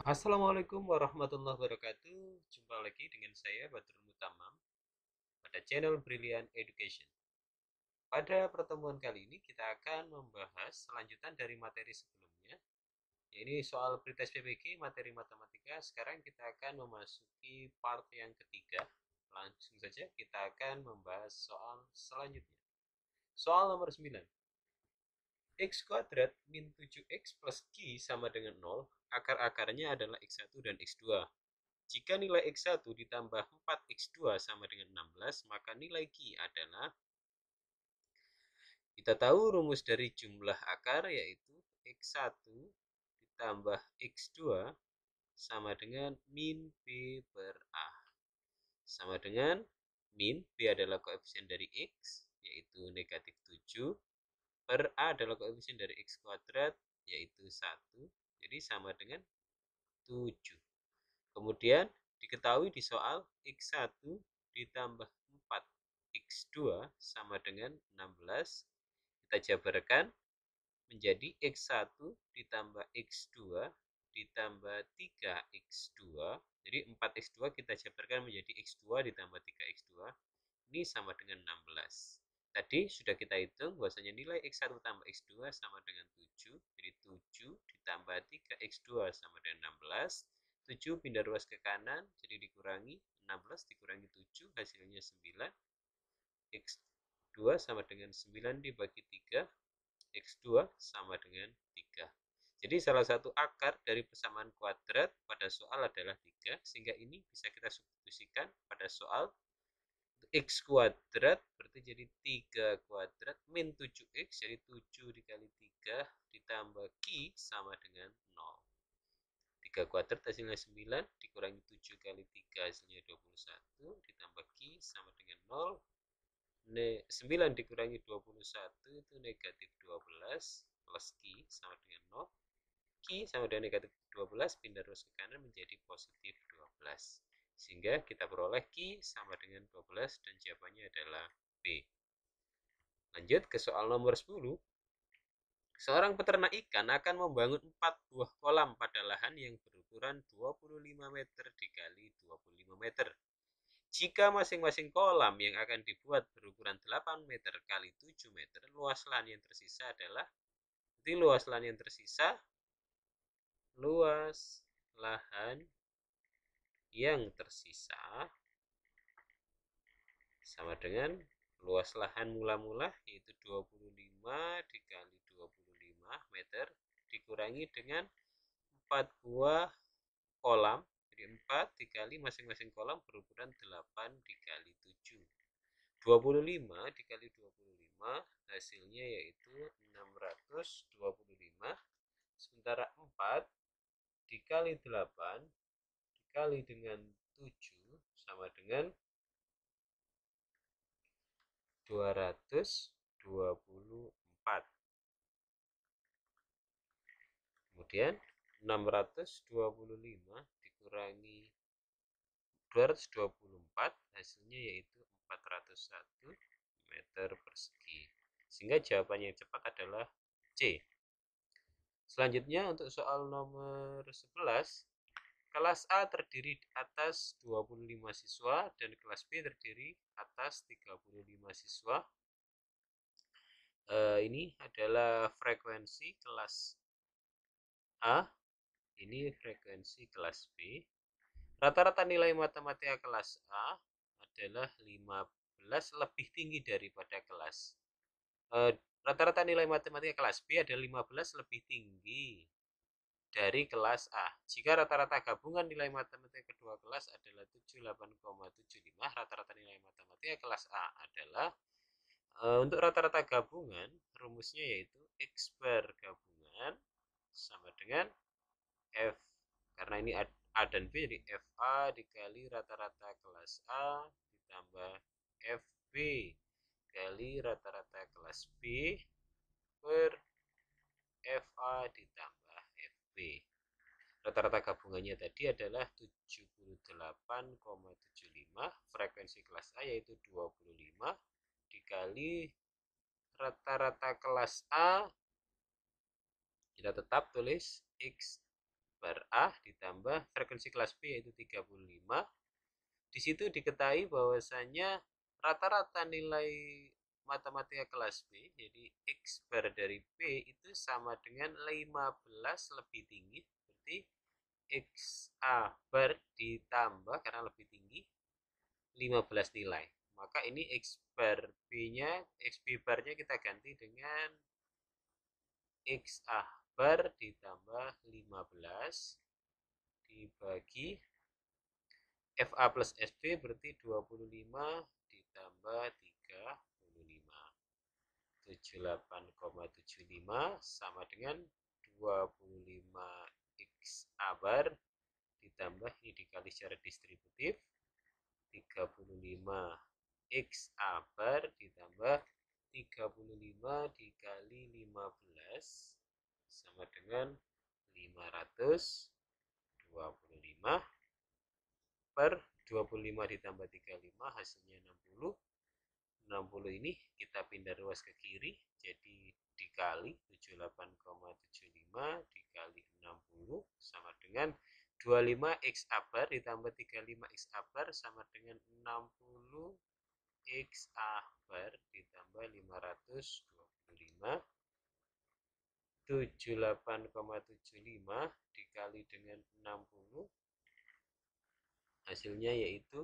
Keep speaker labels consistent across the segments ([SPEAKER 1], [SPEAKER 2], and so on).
[SPEAKER 1] Assalamualaikum warahmatullahi wabarakatuh. Jumpa lagi dengan saya Badrul Mutamam pada channel Brilliant Education. Pada pertemuan kali ini kita akan membahas selanjutan dari materi sebelumnya. Ini soal pretest PPG materi matematika. Sekarang kita akan memasuki part yang ketiga. Langsung saja kita akan membahas soal selanjutnya. Soal nomor 9. X kuadrat min 7x plus Q sama dengan 0. Akar-akarnya adalah X1 dan X2. Jika nilai X1 ditambah 4X2 sama dengan 16, maka nilai Q adalah, kita tahu rumus dari jumlah akar yaitu X1 ditambah X2 sama dengan min B per A. Sama dengan min B adalah koefisien dari X, yaitu negatif 7, per A adalah koefisien dari X kuadrat, yaitu 1. Jadi sama dengan 7. Kemudian diketahui di soal X1 ditambah 4X2 sama dengan 16. Kita jabarkan menjadi X1 ditambah X2 ditambah 3X2. Jadi 4X2 kita jabarkan menjadi X2 ditambah 3X2. Ini sama dengan 16. Tadi sudah kita hitung bahwasanya nilai X1 tambah X2 sama dengan 7. Jadi 7 ditambah 3X2 sama dengan 16. 7 pindah ruas ke kanan, jadi dikurangi 16 dikurangi 7, hasilnya 9. X2 sama dengan 9 dibagi 3, X2 sama dengan 3. Jadi salah satu akar dari persamaan kuadrat pada soal adalah 3, sehingga ini bisa kita substitusikan pada soal. X kuadrat berarti jadi 3 kuadrat min 7X, jadi 7 dikali 3 ditambah Q sama dengan 0. 3 kuadrat hasilnya 9, dikurangi 7 kali 3 hasilnya 21, ditambah Q sama dengan 0. 9 dikurangi 21 itu negatif 12, plus Q sama dengan 0. Q sama dengan negatif 12, pindah terus ke kanan menjadi positif 12. Sehingga kita peroleh Q sama dengan 12 dan jawabannya adalah B. Lanjut ke soal nomor 10. Seorang peternak ikan akan membangun 4 buah kolam pada lahan yang berukuran 25 meter dikali 25 meter. Jika masing-masing kolam yang akan dibuat berukuran 8 meter kali 7 meter, luas lahan yang tersisa adalah, jadi luas lahan yang tersisa, luas lahan yang tersisa sama dengan luas lahan mula-mula yaitu 25 dikali 25 meter dikurangi dengan 4 buah kolam. Jadi 4 dikali masing-masing kolam berukuran 8 dikali 7. 25 dikali 25 hasilnya yaitu 625. Sementara 4 dikali 8 dikali dengan 7 sama dengan 224. Kemudian 625 dikurangi 224 hasilnya yaitu 401 meter persegi. Sehingga jawaban yang cepat adalah C. Selanjutnya untuk soal nomor 11. Kelas A terdiri atas 25 siswa dan kelas B terdiri atas 35 siswa. Ini adalah frekuensi kelas A, ini frekuensi kelas B. Rata-rata nilai matematika kelas A adalah 15 lebih tinggi daripada kelas rata-rata nilai matematika kelas B adalah 15 lebih tinggi dari kelas A. Jika rata-rata gabungan nilai matematika kedua kelas adalah 78,75, rata-rata nilai matematika kelas A adalah, untuk rata-rata gabungan rumusnya yaitu X bar gabungan sama dengan F, karena ini A dan B, jadi FA dikali rata-rata kelas A ditambah FB kali rata-rata kelas B per FA ditambah FB. Rata-rata gabungannya tadi adalah 78,75, frekuensi kelas A yaitu 25 dikali rata-rata kelas A, kita tetap tulis X per A ditambah frekuensi kelas B yaitu 35. Di situ diketahui bahwasanya rata-rata nilai matematika kelas B, jadi X bar dari B itu sama dengan 15 lebih tinggi, berarti X A bar ditambah karena lebih tinggi 15 nilai. Maka ini X bar B-nya, X B bar-nya kita ganti dengan X A bar ditambah 15 dibagi FA plus SB berarti 25 ditambah 35. 78,75 sama dengan 25 X A bar ditambah ini dikali secara distributif 35 X A bar ditambah 35 dikali 15 sama dengan 525 per 25 ditambah 35 hasilnya 60. 60 ini kita pindah ruas ke kiri jadi dikali 78,75 dikali 60 sama dengan 25 X A bar ditambah 35 X A bar sama dengan 60 X A bar ditambah 525. 78,75 dikali dengan 60 hasilnya yaitu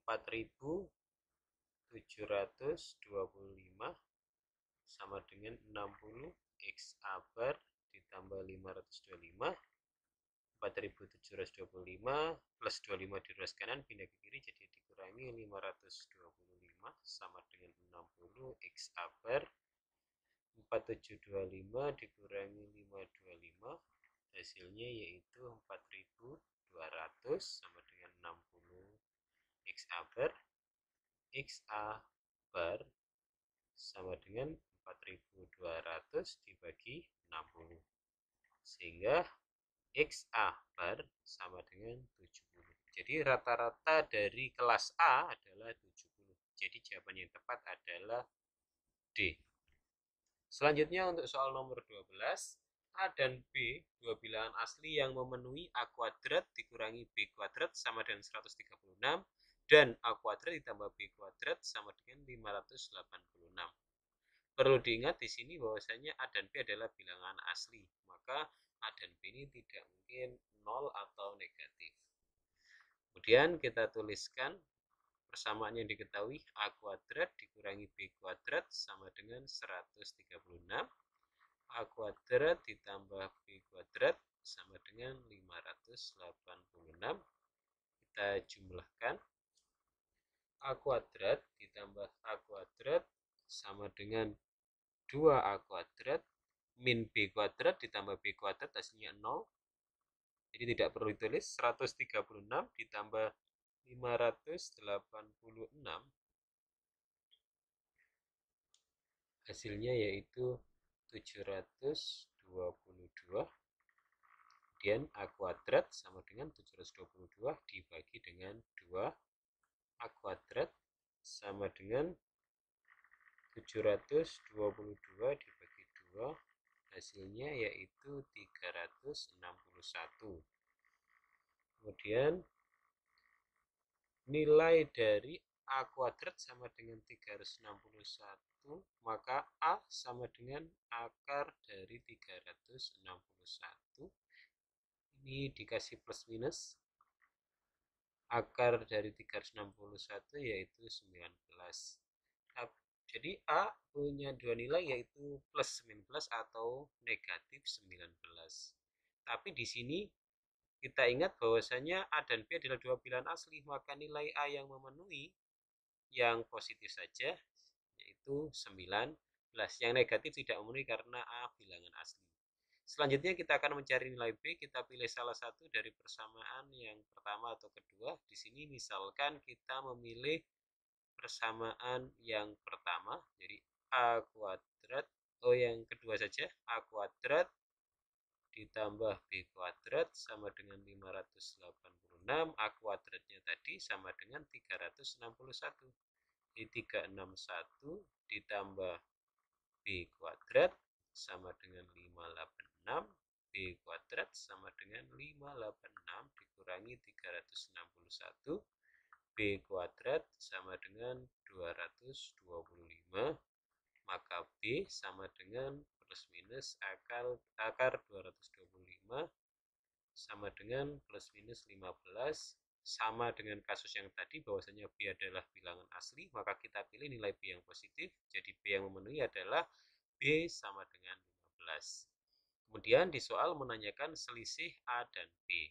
[SPEAKER 1] 4.725 sama dengan 60 X A bar ditambah 525. 4.725 plus 25 di ruas kanan pindah ke kiri jadi dikurangi 525 sama dengan 60 X A bar. 4725 dikurangi 525 hasilnya yaitu 4200 sama dengan 60 X A bar. X A bar sama dengan 4200 dibagi 60 sehingga X A bar sama dengan 70. Jadi rata-rata dari kelas A adalah 70. Jadi jawaban yang tepat adalah D. Selanjutnya untuk soal nomor 12, A dan B, dua bilangan asli yang memenuhi A kuadrat dikurangi B kuadrat sama dengan 136 dan A kuadrat ditambah B kuadrat sama dengan 586. Perlu diingat di sini bahwasanya A dan B adalah bilangan asli, maka A dan B ini tidak mungkin 0 atau negatif. Kemudian kita tuliskan persamaan yang diketahui A kuadrat dikurangi B kuadrat sama dengan 136. A kuadrat ditambah B kuadrat sama dengan 586. Kita jumlahkan. A kuadrat ditambah A kuadrat sama dengan 2A kuadrat min B kuadrat ditambah B kuadrat hasilnya 0. Jadi tidak perlu ditulis. 136 ditambah 586 hasilnya yaitu 722. Kemudian A kuadrat sama dengan 722 dibagi dengan 2. A kuadrat sama dengan 722 dibagi 2 hasilnya yaitu 361. Kemudian nilai dari A kuadrat sama dengan 361, maka A sama dengan akar dari 361. Ini dikasih plus minus. Akar dari 361 yaitu 19. Jadi A punya dua nilai yaitu plus 19 atau negatif 19. Tapi di sini kita ingat bahwasanya A dan B adalah dua bilangan asli, maka nilai A yang memenuhi yang positif saja yaitu 19. Yang negatif tidak memenuhi karena A bilangan asli. Selanjutnya kita akan mencari nilai B. Kita pilih salah satu dari persamaan yang pertama atau kedua. Di sini misalkan kita memilih persamaan yang pertama, jadi A kuadrat, yang kedua saja, A kuadrat ditambah B kuadrat sama dengan 586, A kuadratnya tadi sama dengan 361. Jadi 361 ditambah B kuadrat sama dengan 586 B kuadrat sama dengan 586 dikurangi 361. B kuadrat sama dengan 225, maka B sama dengan plus minus akar 225 sama dengan plus minus 15, sama dengan kasus yang tadi bahwasanya B adalah bilangan asli, maka kita pilih nilai B yang positif, jadi B yang memenuhi adalah B sama dengan 15. Kemudian di soal menanyakan selisih A dan B.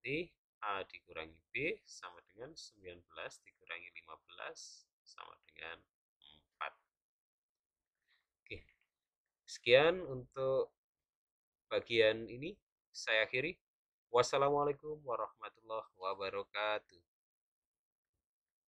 [SPEAKER 1] Jadi A dikurangi B sama dengan 19 dikurangi 15 sama dengan 4. Oke, sekian untuk bagian ini. Saya akhiri. Wassalamualaikum warahmatullahi wabarakatuh.